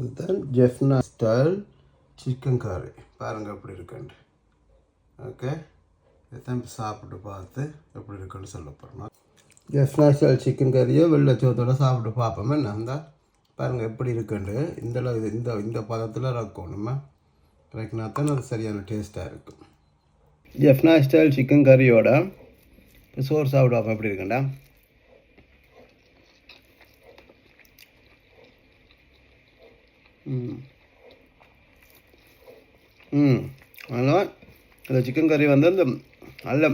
இதுதான் Jaffna style chicken கறி பாருங்கள் எப்படி இருக்குன்ட்டு. ஓகே, இதான் சாப்பிட்டு பார்த்து எப்படி இருக்குன்னு சொல்ல போகிறோம். ஜெஃப்னா ஸ்டைல் சிக்கன் கறியை வெள்ளச்சோத்தோடு சாப்பிட்டு பார்ப்போமே. நான் தான் பாருங்கள் எப்படி இருக்குண்டு. இந்த பதத்தில் இருக்கணுமா கிடைக்கினா தான் அது சரியான டேஸ்ட்டாக இருக்கும். ஜெஃப்னா ஸ்டைல் சிக்கன் கறியோட சோறு சாப்பிடுவாங்க எப்படி இருக்குண்டா. அதனால் இந்த சிக்கன் கறி வந்து அந்த நல்ல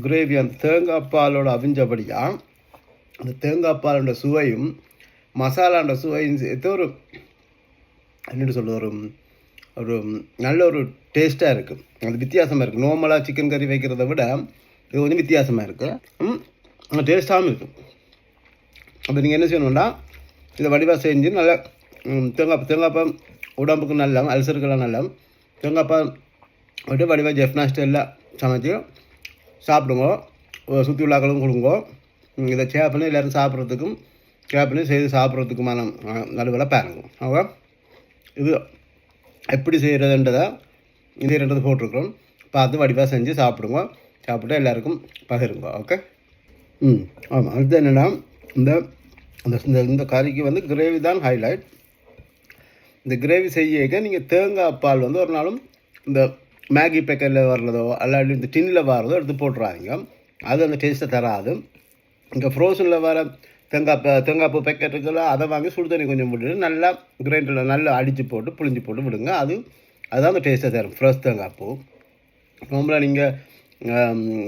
கிரேவி அந்த தேங்காய் பாலோட அவிஞ்சபடியாக அந்த தேங்காய் பாலோட சுவையும் மசாலாண்ட சுவையும் சேர்த்து ஒரு என்னென்னு சொல்ல ஒரு நல்ல ஒரு டேஸ்ட்டாக இருக்குது. அது வித்தியாசமாக இருக்குது. நார்மலாக சிக்கன் கறி வைக்கிறத விட இது கொஞ்சம் வித்தியாசமாக இருக்குது. டேஸ்ட்டாகவும் இருக்குது. அப்போ நீங்கள் என்ன செய்யணும்னா இதை வடிவாக செஞ்சு நல்லா தேங்காய்ப்பால் உடம்புக்கு நல்லா அல்சருக்கெல்லாம் நல்லா தேங்காய்ப்பால் விட்டு வடிவாக ஜெஃப்னா ஸ்டைலில் சமைச்சு சாப்பிடுங்க. சுற்றி உள்ளாக்களும் கொடுங்க. இதை ஷேர் பண்ணி எல்லோரும் சாப்பிட்றதுக்கும் ஷேர் பண்ணி செய்து சாப்பிட்றதுக்குமான நடுவில் பாருங்க. ஓகே, இது எப்படி செய்கிறதுன்றதை இது ரெண்டது போட்டிருக்கிறோம். பார்த்து வடிவாக செஞ்சு சாப்பிடுங்க. சாப்பிட்டு எல்லாருக்கும் பகிருங்க. ஓகே. ஆமாம். அடுத்து என்னென்னா இந்த கறிக்கு வந்து கிரேவி தான் ஹைலைட். இந்த கிரேவி செய்ய நீங்கள் தேங்காய் பால் வந்து ஒரு நாளும் இந்த மேகி பேக்கெட்டில் வர்றதோ அல்லாட்டி இந்த டின்னில் வர்றதோ எடுத்து போட்டுறாதீங்க. அது அந்த டேஸ்ட்டை தராது. இங்கே ஃப்ரோசனில் வர தேங்காய் பூ பேக்கெட்டுக்கெல்லாம் அதை வாங்கி சுடு தண்ணி கொஞ்சம் விட்டுட்டு நல்லா கிரைண்டரில் நல்லா அடித்து போட்டு புளிஞ்சு போட்டு விடுங்க. அதுதான் அந்த டேஸ்ட்டை தரும். ஃப்ரெஷ் தேங்காய் பூ ரொம்ப நீங்கள்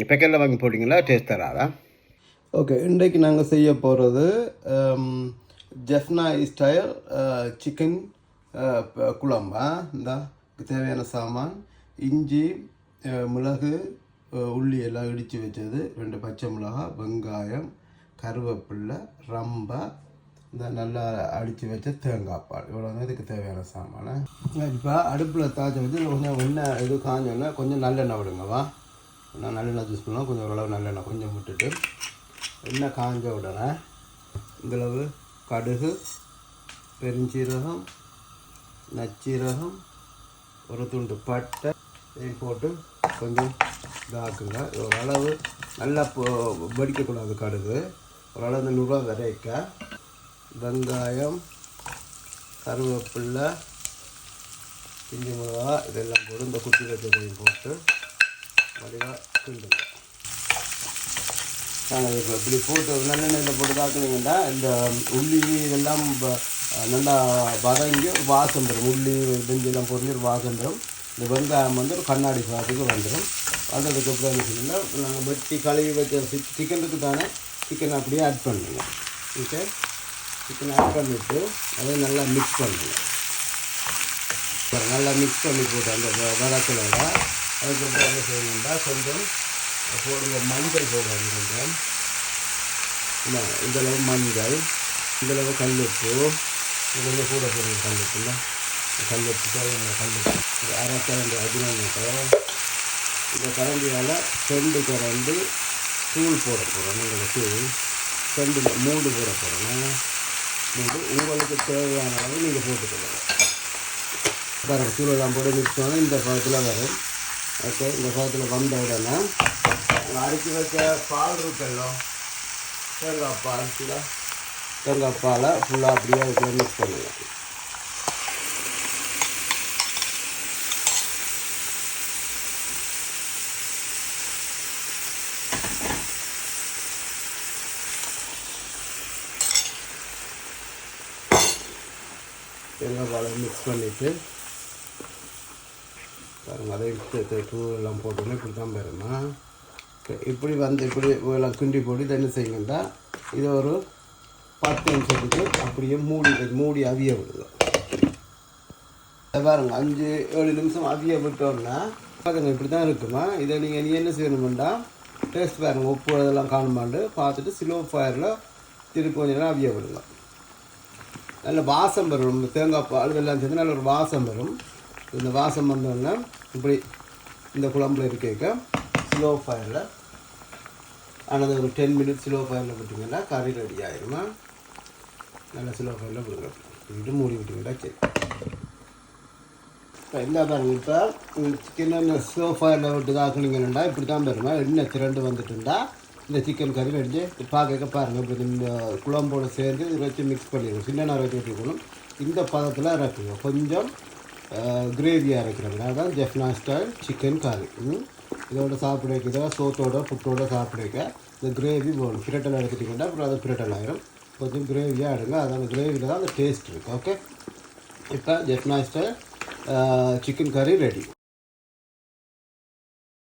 பேக்கெட்டில் வாங்கி போட்டிங்களா டேஸ்ட் தராதா. ஓகே, இன்றைக்கு நாங்கள் செய்ய போகிறது ஜெஃப்னா ஸ்டைல் சிக்கன் குழம்பா. இந்த தேவையான சாமான் இஞ்சி, மிளகு, உள்ளி எல்லாம் இடித்து வச்சது, 2 பச்சை மிளகா, வெங்காயம், கருவேப்பில்லை, ரம்பை, இந்த நல்லா அடித்து வச்ச தேங்காய் பால். இவ்வளோ தான் இதுக்கு தேவையான சாமான. இப்போ அடுப்பில் தாய்ச்சி வச்சு கொஞ்சம் எண்ணெய் இது காஞ்சோன்னா கொஞ்சம் நல்லெண்ணெய் விடுங்கவா. நான் நல்லெண்ணெய் யூஸ் பண்ணால் கொஞ்சம் ஓரளவு நல்லெண்ணெய் கொஞ்சம் விட்டுட்டு எண்ணெய் காஞ்ச உடனே இந்தளவு கடுகு, பெருஞ்சீரகம், நச்சீரகம், ஒரு துண்டு பட்டை போட்டு கொஞ்சம் இதாக்குங்க. ஓரளவு நல்லா வெடிக்கக்கூடாது கடுகு. ஓரளவு இந்த நுரை வரைக்க வெங்காயம், கருவேப்பில்லை, பிஞ்சு மிளகா இதெல்லாம் போட்டு இந்த குட்டி வச்சதையும் போட்டு வடிவாக கிண்டுங்க. இப்போ இப்படி போட்டு நல்லெண்ணெயில் போட்டு தாக்குனீங்கன்னா இந்த உள்ளி இதெல்லாம் நல்லா வதங்கி ஒரு வாசம் வரும். உள்ளி வெஞ்செல்லாம் போட்டு ஒரு வாசம் வரும். இந்த வெங்காயம் வந்து ஒரு கண்ணாடி சாதத்துக்கு வந்துடும். வந்ததுக்கப்புறம் என்ன சொன்னீங்கன்னா நாங்கள் வெட்டி கழுவி வச்ச சிக்கனுக்கு தானே சிக்கனை அப்படியே ஆட் பண்ணுங்க. ஓகே, சிக்கனை ஆட் பண்ணிவிட்டு அதை நல்லா மிக்ஸ் பண்ணுங்க. நல்லா மிக்ஸ் பண்ணி போட்டு அந்த வதக்கலோட அதுக்கப்புறம் என்ன செய்யணும்னா கொஞ்சம் போடுங்க மஞ்சள் போடுறாங்க. கொஞ்சம் இந்தளவு மஞ்சள், இந்தளவு கல்லுப்பு, கொஞ்சம் கூட போடுங்க. கல்லுப்புல கல்லுப்பு அரை கரண்டி அஜினமோட்டோ. இந்த கரண்டியால் 2 கரண்டி தூள் போட போகிறோம். நீங்கள் தூள் 2 3 போட போகிறோம். உங்களுக்கு தேவையான அளவு நீங்கள் போட்டுக்கொள்ளுங்க. பாருங்கள், தூளெல்லாம் போட்டு மிக்ஸ் பண்ணால் இந்த பழத்தில் வரும். ஓகே, இந்த பழத்தில் வந்த உடனே அரைச்சி வச்ச பால் இருக்குல்லோ, தேங்காய் பால் ஃபுல்லாக தேங்காய் பாலை ஃபுல்லாக அப்படியே அதுக்குள்ள மிக்ஸ் பண்ணுவேன். தேங்காய் பாலை மிக்ஸ் பண்ணிவிட்டு பாருங்கள், அதை தூளெல்லாம் போட்டோன்னே இப்படி தான் பாருமா. இப்படி இப்படி எல்லாம் கிண்டி போட்டு இதை என்ன செய்யுங்கன்னா இதை ஒரு 10 நிமிஷத்துக்கு அப்படியே மூடி அவிய விடுங்க. பாருங்க, 5-7 நிமிஷம் அவிய விட்டோம்னா பாருங்க இப்படி தான் இருக்குமா. இதை நீங்கள் என்ன செய்யணும்னா டேஸ்ட் பாருங்கள், உப்பு இதெல்லாம் காணுமாண்டு பார்த்துட்டு ஸ்லோ ஃபயரில் திருப்பி கொஞ்சம் நேரம் அவிய விடுங்க. நல்ல வாசம் வரும். தேங்காய் பால் எல்லாம் சேர்ந்து நல்ல ஒரு வாசம் வரும். இந்த வாசம் வந்தோடனே இப்படி இந்த குழம்புல இருக்க ஸ்லோ ஃபயரில் ஆனது ஒரு 10 மினிட்ஸ் ஸ்லோ ஃபயரில் விட்டிங்கன்னா கறி ரெடி ஆகிடுமா. நல்லா ஸ்லோ ஃபயரில் விடுங்க. இது மூடி விட்டுக்கிட்டா சரி. இப்போ என்ன பாருங்க, இப்போ சிக்கன் சோஃபாவில் விட்டு தாக்குனீங்கன்னா இப்படி தான் பாருங்க, எண்ணெய் திரண்டு வந்துட்டுண்டா இந்த சிக்கன் கறி ரெண்டு பார்க்க பாருங்கள். இப்படி இந்த குழம்போடு சேர்ந்து இதை வச்சு மிக்ஸ் பண்ணிடுவோம். சின்ன நேரம் வச்சு வச்சுக்கணும். இந்த பதத்தில் இறக்குங்க. கொஞ்சம் கிரேவியாக இருக்கிறாங்க. அதான் ஜெஃப்னா ஸ்டைல் சிக்கன் கறி. இதோட சாப்பிட வைக்கிறதா சோத்தோட புட்டோட சாப்பிட வைக்க இந்த கிரேவி போகணும். பிரட்டல் எடுத்துட்டிங்கன்னா அப்புறம் அது பிரட்டல் ஆகிடும். கொஞ்சம் கிரேவியாக எடுங்க. அந்த கிரேவியில் தான் அந்த டேஸ்ட் இருக்குது. ஓகே, இப்போ ஜெஃப்னா ஸ்டைல் சிக்கன் கறி ரெடி.